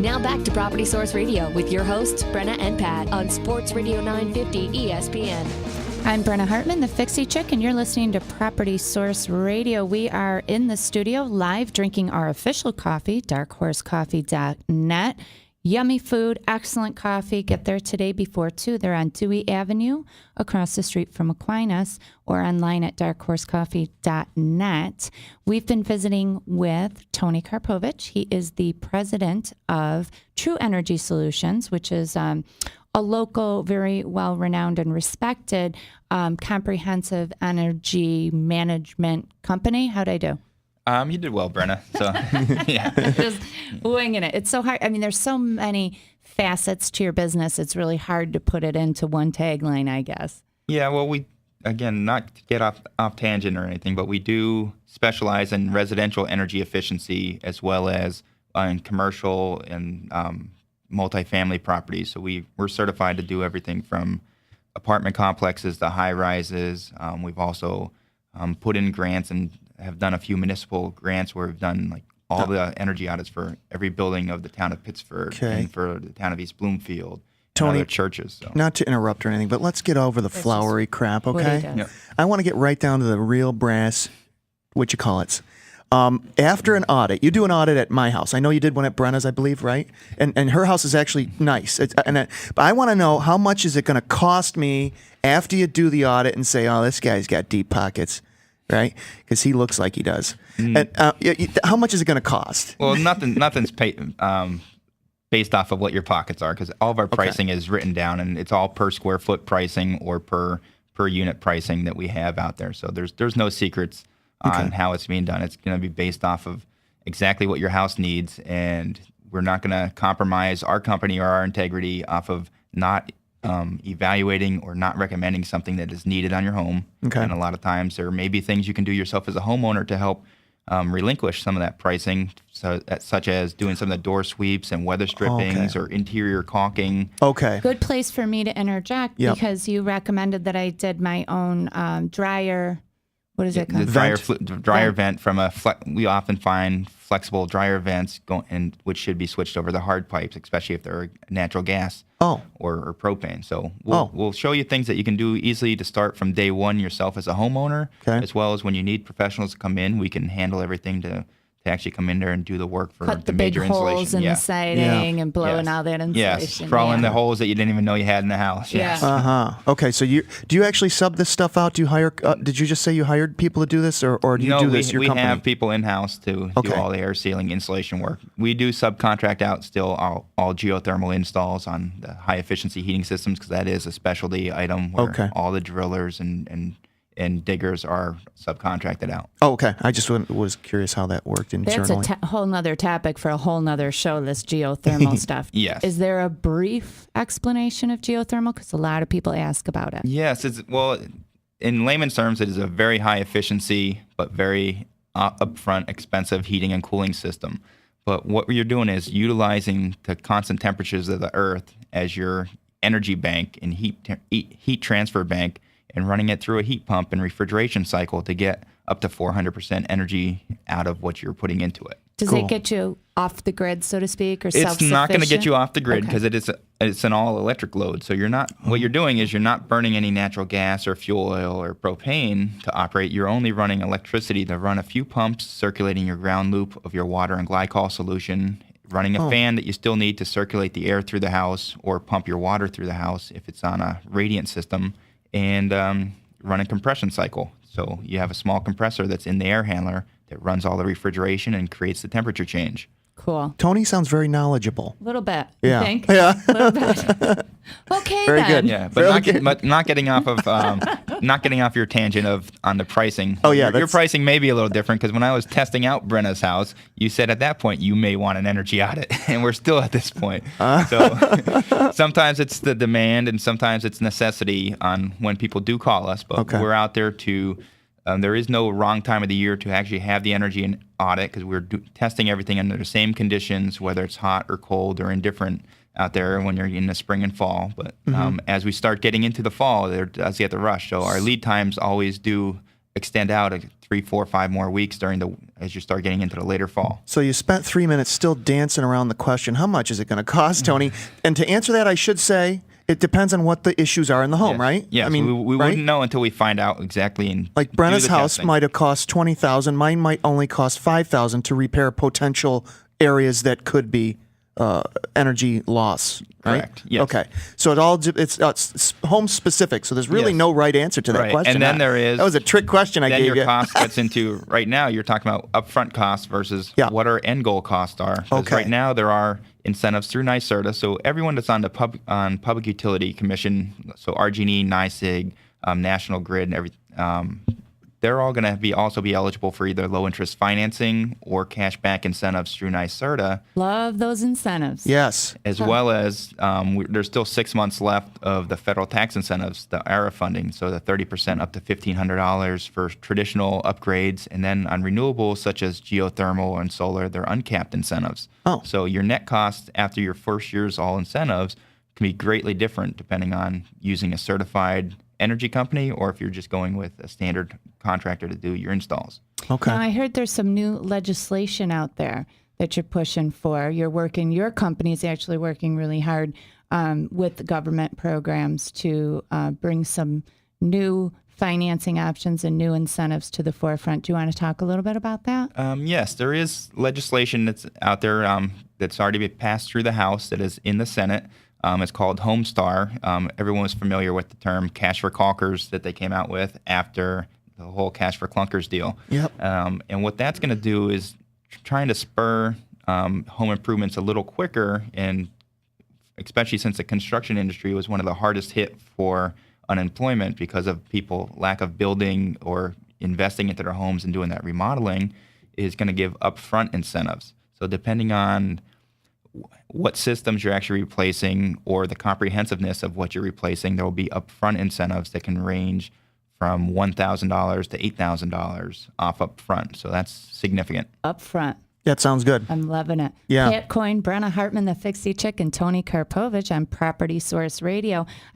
Now back to Property Source Radio with your hosts, Brenna and Pat, on Sports Radio 950 ESPN. I'm Brenna Hartman, the Fixie Chick, and you're listening to Property Source Radio. We are in the studio live drinking our official coffee, darkhorsecoffee.net. Yummy food, excellent coffee. Get there today before 2. They're on Dewey Avenue across the street from Aquinas, or online at darkhorsecoffee.net. We've been visiting with Tony Carpovich. He is the president of True Energy Solutions, which is a local, very well-renowned and respected comprehensive energy management company. How'd I do? You did well, Brenna. So, yeah. Just winging it. It's so hard. I mean, there's so many facets to your business. It's really hard to put it into one tagline, I guess. Yeah, well, we, again, not to get off tangent or anything, but we do specialize in residential energy efficiency as well as in commercial and multifamily properties. So we're certified to do everything from apartment complexes to high rises. We've also put in grants and have done a few municipal grants where we've done like all the energy audits for every building of the town of Pittsburgh and for the town of East Bloomfield. Tony, and other churches. So. Not to interrupt or anything, but let's get over the flowery crap, okay? Yep. I want to get right down to the real brass, what you call it. After an audit, you do an audit at my house. I know you did one at Brenna's, I believe, right? And her house is actually nice. But I want to know, how much is it going to cost me after you do the audit and say, oh, this guy's got deep pockets, right? Because he looks like he does. And how much is it going to cost? Well, nothing's paid, based off of what your pockets are, because all of our pricing is written down, and it's all per square foot pricing or per unit pricing that we have out there. So there's no secrets on how it's being done. It's going to be based off of exactly what your house needs, and we're not going to compromise our company or our integrity off of not evaluating or not recommending something that is needed on your home. And a lot of times there may be things you can do yourself as a homeowner to help relinquish some of that pricing, such as doing some of the door sweeps and weather strippings or interior caulking. Good place for me to interject because you recommended that I did my own dryer. What is it called? The dryer vent from we often find flexible dryer vents which should be switched over the hard pipes, especially if they're natural gas or propane. So we'll show you things that you can do easily to start from day one yourself as a homeowner, as well as when you need professionals to come in, we can handle everything to actually come in there and do do the work for cut the major big installation. holes in the siding and blowing all that insulation. Yes, crawling the holes that you didn't even know you had in the house. Yes. Okay, so do you actually sub this stuff out? Do you hire? Did you just say you hired people to do this, or do you do this your company? We have people in house to do all the air sealing installation work. We do subcontract out still all geothermal installs on the high efficiency heating systems, because that is a specialty item where all the drillers and diggers are subcontracted out. I just was curious how that worked internally. That's a whole nother topic for a whole nother show, this geothermal stuff. Yes. Is there a brief explanation of geothermal? Because a lot of people ask about it. Yes. In layman's terms, it is a very high efficiency but very upfront expensive heating and cooling system. But what you're doing is utilizing the constant temperatures of the earth as your energy bank and heat transfer bank, and running it through a heat pump and refrigeration cycle to get up to 400% energy out of what you're putting into it. Does it get you off the grid, so to speak, or self-sufficient? It's not going to get you off the grid because it's an all-electric load. So you're not. What you're doing is you're not burning any natural gas or fuel oil or propane to operate. You're only running electricity to run a few pumps, circulating your ground loop of your water and glycol solution, running a fan that you still need to circulate the air through the house or pump your water through the house if it's on a radiant system, and run a compression cycle. So you have a small compressor that's in the air handler that runs all the refrigeration and creates the temperature change. Cool. Tony sounds very knowledgeable. A little bit. Yeah. You think? Yeah. A little bit. Okay, very then. good. Yeah, but not getting off of not getting off your tangent on the pricing. Your pricing may be a little different, because when I was testing out Brenna's house, you said at that point you may want an energy audit, and we're still at this point. So sometimes it's the demand, and sometimes it's necessity on when people do call us. But we're out there to. There is no wrong time of the year to actually have the energy and audit, because we're testing everything under the same conditions, whether it's hot or cold or indifferent out there when you're in the spring and fall. But as we start getting into the fall, there does get the rush. So our lead times always do extend out 3, 4, 5 more weeks during as you start getting into the later fall. So you spent 3 minutes still dancing around the question, how much is it going to cost, Tony? And to answer that, I should say, it depends on what the issues are in the home, right? Yeah, I mean, we right? wouldn't know until we find out exactly. And Like do Brenna's the house testing. might have cost $20,000. Mine might only cost $5,000 to repair potential areas that could be energy loss. Right? Correct, yes. Okay. So it's home specific. So there's really Yes. no right answer to that Right, question. and then there is- That was a trick question I Then gave your you. cost gets into, right now, you're talking about upfront costs versus Yeah. what our end goal costs are. 'Cause Okay. Right now, there are incentives through NYSERDA. So everyone that's on the Public Utility Commission, so RG&E, NYSEG, National Grid, and they're all going to also be eligible for either low interest financing or cash back incentives through NYSERDA, Love those incentives. Yes. as well as there's still 6 months left of the federal tax incentives, the ARA funding, so the 30% up to $1,500 for traditional upgrades, and then on renewables such as geothermal and solar, they're uncapped incentives. Oh. So your net cost after your first year's all incentives can be greatly different depending on using a certified energy company or if you're just going with a standard contractor to do your installs. Okay. Now, I heard there's some new legislation out there that you're pushing for. Your company is actually working really hard with the government programs to bring some new financing options and new incentives to the forefront. Do you want to talk a little bit about that? Yes, there is legislation that's out there that's already been passed through the House that is in the Senate. It's called Homestar. Everyone was familiar with the term cash for caulkers that they came out with after the whole cash for clunkers deal. Yep. And what that's going to do is trying to spur home improvements a little quicker, and especially since the construction industry was one of the hardest hit for unemployment because of people lack of building or investing into their homes and doing that remodeling, is going to give upfront incentives. So depending on what systems you're actually replacing or the comprehensiveness of what you're replacing, there will be upfront incentives that can range from $1,000 to $8,000 off upfront. So that's significant. Up front. That sounds good. I'm loving it. Yeah. Pat Coyne, Brenna Hartman, the Fixie Chick, and Tony Carpovich on Property Source Radio.